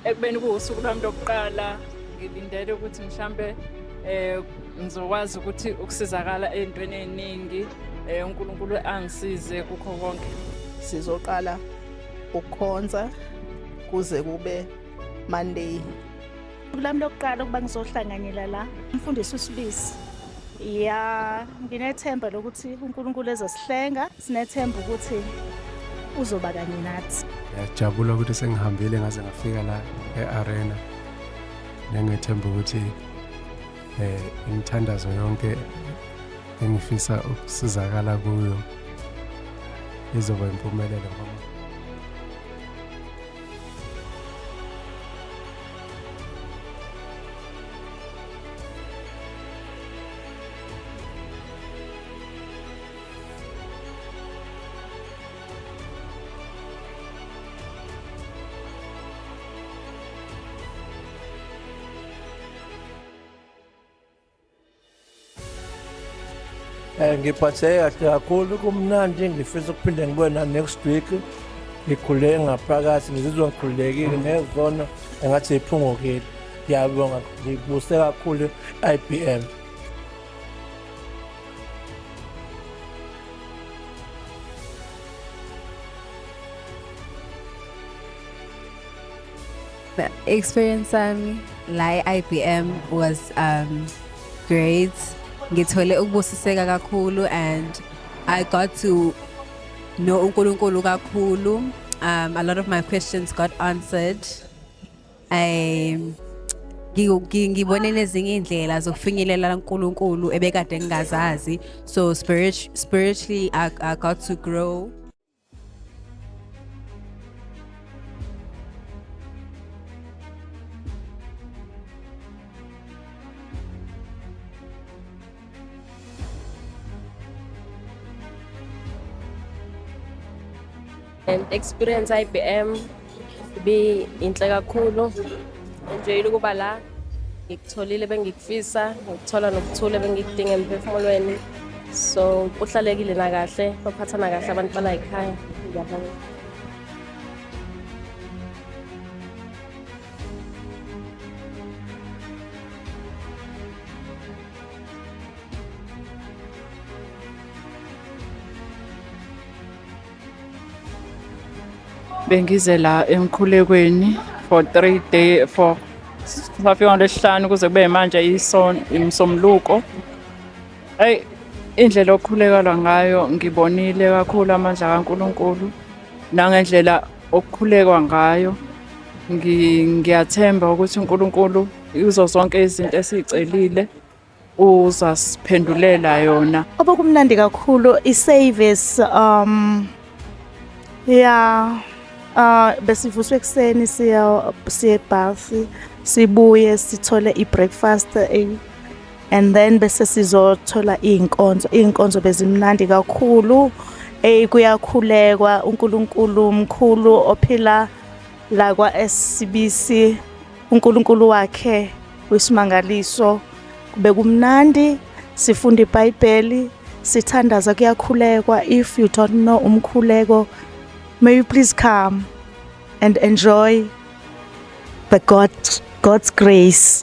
Ekubeni kuwusuku lwami lokuqala ngilindele ukuthi mhlambe ngizokwazi ukuthi ukusizakala ey'ntweni ey'ningi uNkulunkulu angisize kukho konke. Sizoqala ukukhonza kuze kube Monday. Lami lokuqala ukuba ngizohlanganyela la umfundisi uSibisi. Nginethemba lokuthi uNkulunkulu ezosihlenga, sinethemba ukuthi uzoba kanye nathi. Ngiyajabula ukuthi sengihambile ngaze ngafika la e-arena. Ngithemba ukuthi imithandazo yonke engifisa ukusizakala kuyo izoba impumelelo ngoba ngiphatheke kahle kakhulu, kumnandi, ngifisa ukuphinde ngibone next week. Ngikhululeke ngaphakathi, ngizizwa ngikhululekile ngezona engathi iphungukile. Ngiyabonga, ngibuse kakhulu i-IBM. The experience la IBM was great. Ngithole ukubusiseka kakhulu and I got to know uNkulunkulu kakhulu. A lot of my questions got answered. Ngibone nezinye indlela zokufinyelela uNkulunkulu ebekade ngingazazi. So spiritually I got to grow. And experience IBM be inhle kakhulu. Enjoyile ukuba la, ngikutholile bengikufisa, ngikuthola nokuthula bengikudinga emphefumulweni. So uhlalekile na kahle, baphathana kahle abantu bala ekhaya. Ngiyabonga. Bengize la emkhulekweni for 3 days safika ngolesihlanu kuze kube manje imsomluko. Indlela okukhulekelwa ngayo ngibonile kakhulu amandla kaNkulunkulu nangendlela okukhulekwa ngayo. Ngiyathemba ukuthi uNkulunkulu uzo zonke izinto esicelile uzasiphendulela yona. Obekumnandi kakhulu i-service besivuswe ekuseni siya ebhasi sibuye sithole i-breakfast and then bese sizothola iy'nkonzo bezimnandi kakhulu. Kuyakhulekwa, uNkulunkulu mkhulu ophila la kwa-SBC, uNkulunkulu wakhe wisimangaliso. Bekumnandi, sifunda iBhayibheli, sithandaza, kuyakhulekwa. If you don't know umkhuleko, may you please come and enjoy God's grace.